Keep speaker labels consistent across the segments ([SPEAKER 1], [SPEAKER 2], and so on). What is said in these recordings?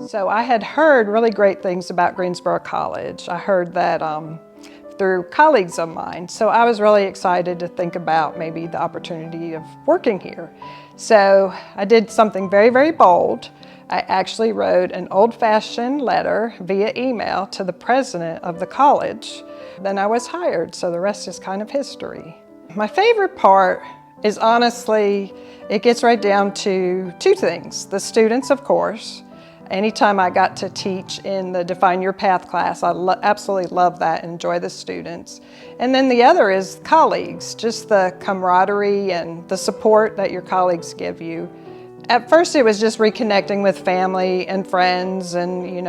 [SPEAKER 1] So I had heard really great things about Greensboro College. I heard that through colleagues of mine. So I was really excited to think about maybe the opportunity of working here. So I did something very, very bold. I actually wrote an old-fashioned letter via email to the president of the college. Then I was hired, so the rest is kind of history. My favorite part is honestly, it gets right down to two things. The students, of course. Anytime I got to teach in the Define Your Path class, I absolutely love that and enjoy the students. And then the other is colleagues, just the camaraderie and the support that your colleagues give you. At first it was just reconnecting with family and friends and,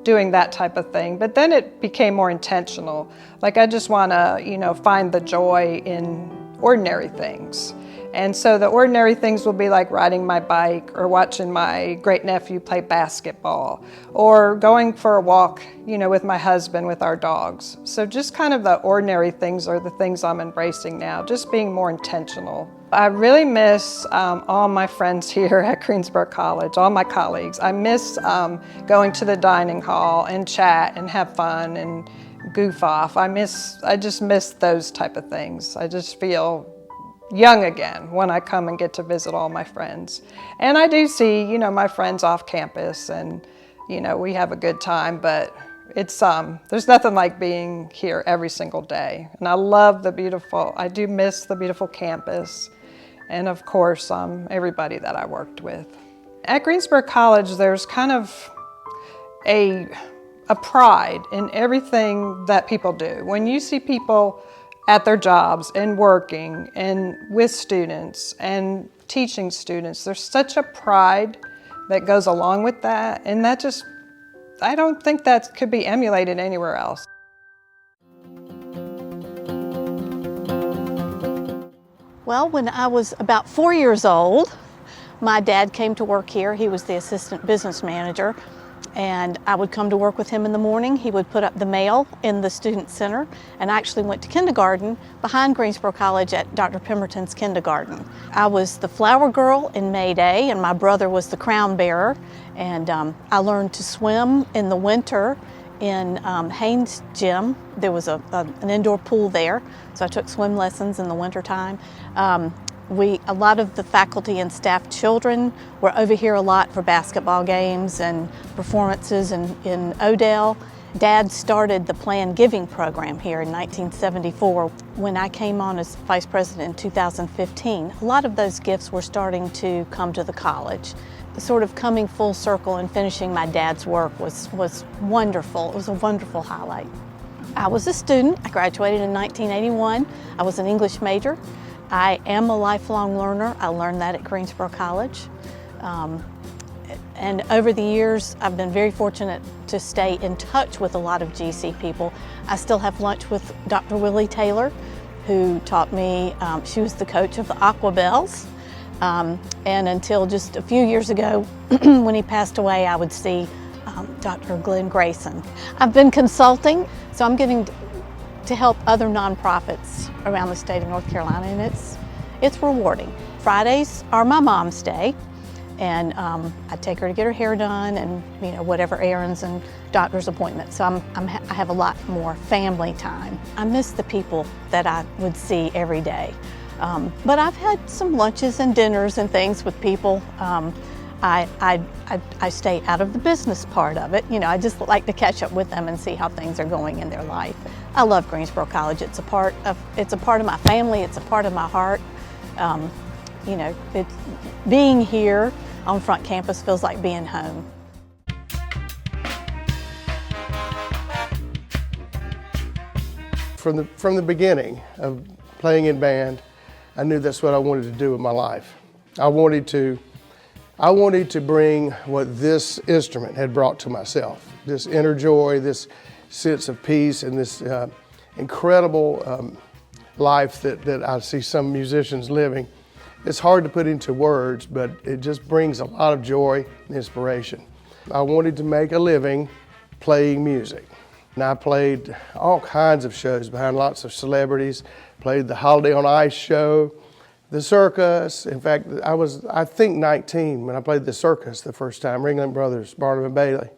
[SPEAKER 1] doing that type of thing. But then it became more intentional. Like I just want to, find the joy in ordinary things. And so the ordinary things will be like riding my bike or watching my great-nephew play basketball or going for a walk, with my husband, with our dogs. So just kind of the ordinary things are the things I'm embracing now, just being more intentional. I really miss all my friends here at Greensboro College, all my colleagues. I miss going to the dining hall and chat and have fun and goof off. I just miss those type of things. I just feel young again when I come and get to visit all my friends. And I do see, my friends off campus and, we have a good time, but it's, there's nothing like being here every single day. And I love I do miss the beautiful campus and of course, everybody that I worked with. At Greensboro College, there's kind of a pride in everything that people do. When you see people at their jobs and working and with students and teaching students, there's such a pride that goes along with that, and I don't think that could be emulated anywhere else.
[SPEAKER 2] Well, when I was about 4 years old, my dad came to work here. He was the assistant business manager, and I would come to work with him in the morning. He would put up the mail in the student center, and I actually went to kindergarten behind Greensboro College at Dr. Pemberton's kindergarten. I was the flower girl in May Day, and my brother was the crown bearer, and I learned to swim in the winter in Haynes Gym. There was an indoor pool there, so I took swim lessons in the winter time. A lot of the faculty and staff children were over here a lot for basketball games and performances in Odell. Dad started the Planned Giving program here in 1974. When I came on as vice president in 2015, a lot of those gifts were starting to come to the college. Sort of coming full circle and finishing my dad's work was wonderful. It was a wonderful highlight. I was a student. I graduated in 1981. I was an English major. I am a lifelong learner. I learned that at Greensboro College. And over the years, I've been very fortunate to stay in touch with a lot of GC people. I still have lunch with Dr. Willie Taylor, who taught me, she was the coach of the Aquabelles. And until just a few years ago, when he passed away, I would see Dr. Glenn Grayson. I've been consulting, so I'm getting to help other nonprofits around the state of North Carolina, and it's rewarding. Fridays are my mom's day, and I take her to get her hair done and whatever errands and doctor's appointments. So I have a lot more family time. I miss the people that I would see every day. But I've had some lunches and dinners and things with people. I stay out of the business part of it. I just like to catch up with them and see how things are going in their life. I love Greensboro College. It's a part of my family. It's a part of my heart. Being here on Front Campus feels like being home.
[SPEAKER 3] From the beginning of playing in band, I knew that's what I wanted to do with my life. I wanted to bring what this instrument had brought to myself, this inner joy, this sense of peace, and this incredible life that I see some musicians living. It's hard to put into words, but it just brings a lot of joy and inspiration. I wanted to make a living playing music. And I played all kinds of shows behind lots of celebrities, played the Holiday on Ice show, the circus. In fact, I was, I think, 19 when I played the circus the first time, Ringling Brothers, Barnum and Bailey.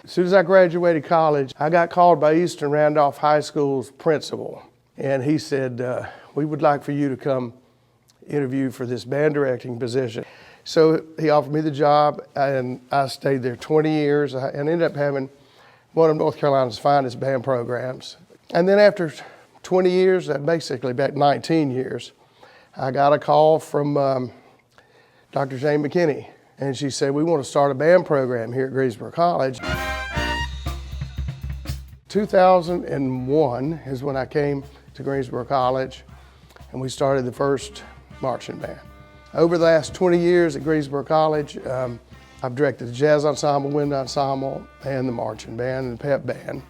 [SPEAKER 3] As soon as I graduated college, I got called by Eastern Randolph High School's principal, and he said, we would like for you to come interview for this band directing position. So he offered me the job, and I stayed there 20 years and ended up having one of North Carolina's finest band programs. And then after 20 years, basically back 19 years, I got a call from Dr. Jane McKinney, and she said, we want to start a band program here at Greensboro College. 2001 is when I came to Greensboro College, and we started the first marching band. Over the last 20 years at Greensboro College, I've directed the jazz ensemble, wind ensemble, and the marching band, and the pep band,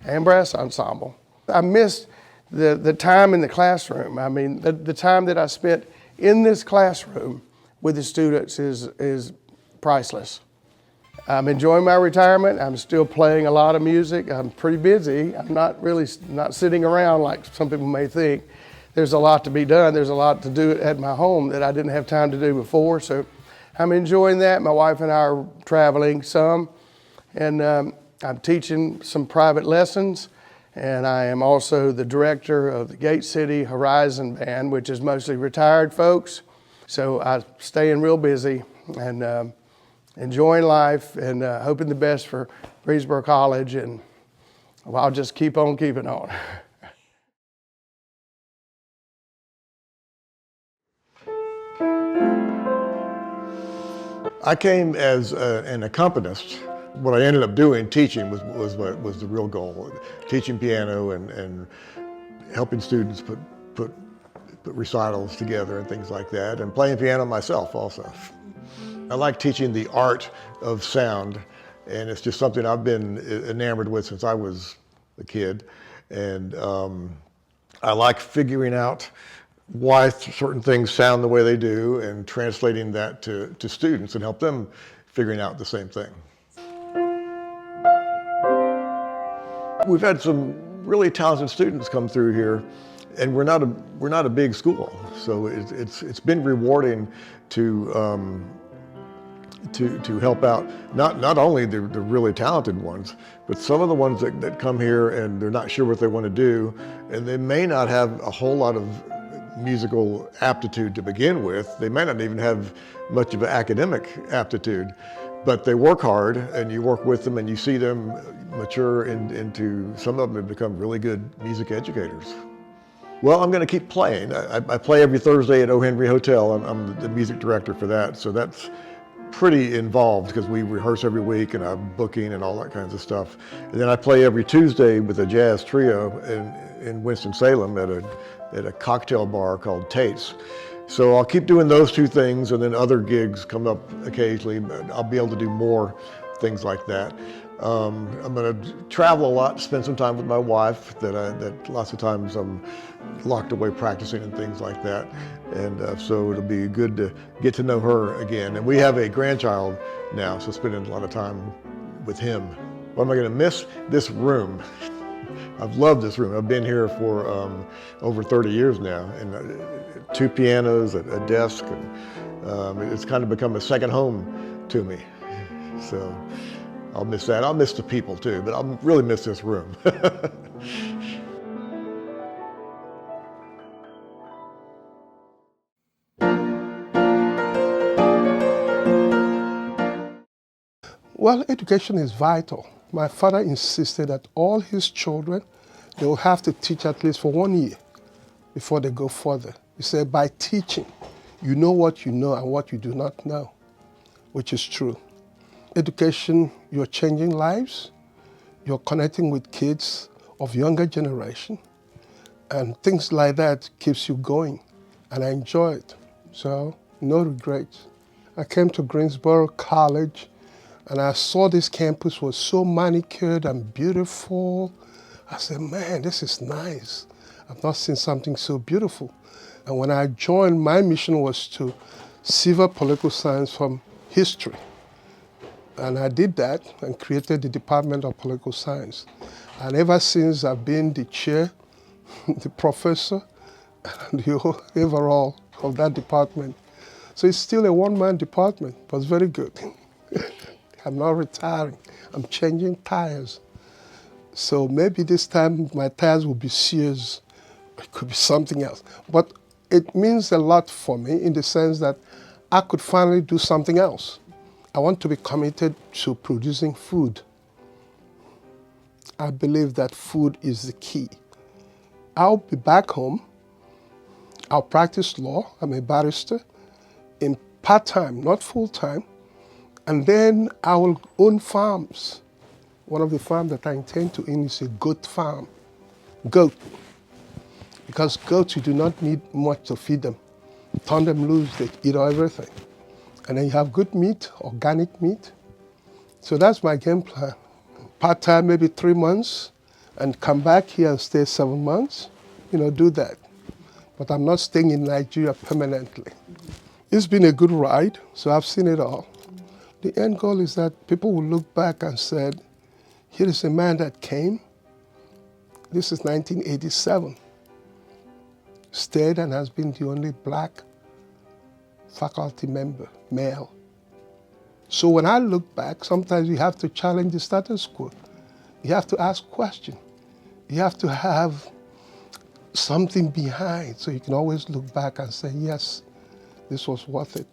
[SPEAKER 3] and brass ensemble. I missed the time in the classroom. I mean, the time that I spent in this classroom with the students is priceless. I'm enjoying my retirement. I'm still playing a lot of music. I'm pretty busy. I'm not sitting around like some people may think. There's a lot to be done. There's a lot to do at my home that I didn't have time to do before. So I'm enjoying that. My wife and I are traveling some, and I'm teaching some private lessons. And I am also the director of the Gate City Horizon Band, which is mostly retired folks. So I'm staying real busy and enjoying life and hoping the best for Greensboro College, and well, I'll just keep on keeping on.
[SPEAKER 4] I came as an accompanist. What I ended up doing, teaching, was the real goal. Teaching piano and helping students put recitals together and things like that, and playing piano myself also. I like teaching the art of sound, and it's just something I've been enamored with since I was a kid. And I like figuring out why certain things sound the way they do and translating that to students and help them figuring out the same thing. We've had some really talented students come through here, and we're not a big school, so it's been rewarding to help out not only the really talented ones, but some of the ones that come here and they're not sure what they want to do, and they may not have a whole lot of musical aptitude to begin with. They may not even have much of an academic aptitude, but they work hard, and you work with them and you see them mature into, some of them have become really good music educators. Well, I'm going to keep playing. I play every Thursday at O. Henry Hotel. I'm the music director for that, so that's pretty involved because we rehearse every week and I'm booking and all that kinds of stuff. And then I play every Tuesday with a jazz trio in Winston-Salem at a cocktail bar called Tate's. So I'll keep doing those two things, and then other gigs come up occasionally. I'll be able to do more things like that. I'm going to travel a lot, spend some time with my wife. That lots of times I'm locked away practicing and things like that, and so it'll be good to get to know her again. And we have a grandchild now, so spending a lot of time with him. What am I going to miss? This room. I've loved this room. I've been here for over 30 years now, and two pianos, a desk, and it's kind of become a second home to me. So I'll miss that. I'll miss the people too, but I'll really miss this room.
[SPEAKER 5] Well, education is vital. My father insisted that all his children, they will have to teach at least for 1 year before they go further. He said, by teaching, you know what you know and what you do not know, which is true. Education, you're changing lives, you're connecting with kids of younger generation, and things like that keeps you going, and I enjoy it, so no regrets. I came to Greensboro College, and I saw this campus was so manicured and beautiful. I said, man, this is nice. I've not seen something so beautiful. And when I joined, my mission was to sever political science from history. And I did that and created the Department of Political Science. And ever since, I've been the chair, the professor, and the overall of that department. So it's still a one-man department, but it's very good. I'm not retiring. I'm changing tires. So maybe this time my tires will be Sears. It could be something else. But it means a lot for me in the sense that I could finally do something else. I want to be committed to producing food. I believe that food is the key. I'll be back home. I'll practice law. I'm a barrister in part-time, not full-time. And then I will own farms. One of the farms that I intend to own is a goat farm. Goat. Because goats, you do not need much to feed them. Turn them loose, they eat everything. And then you have good meat, organic meat. So that's my game plan. Part-time, maybe 3 months, and come back here and stay 7 months. Do that. But I'm not staying in Nigeria permanently. It's been a good ride, so I've seen it all. The end goal is that people will look back and say, here is a man that came. This is 1987. Stayed and has been the only black faculty member, male. So when I look back, sometimes you have to challenge the status quo. You have to ask questions. You have to have something behind so you can always look back and say, yes, this was worth it.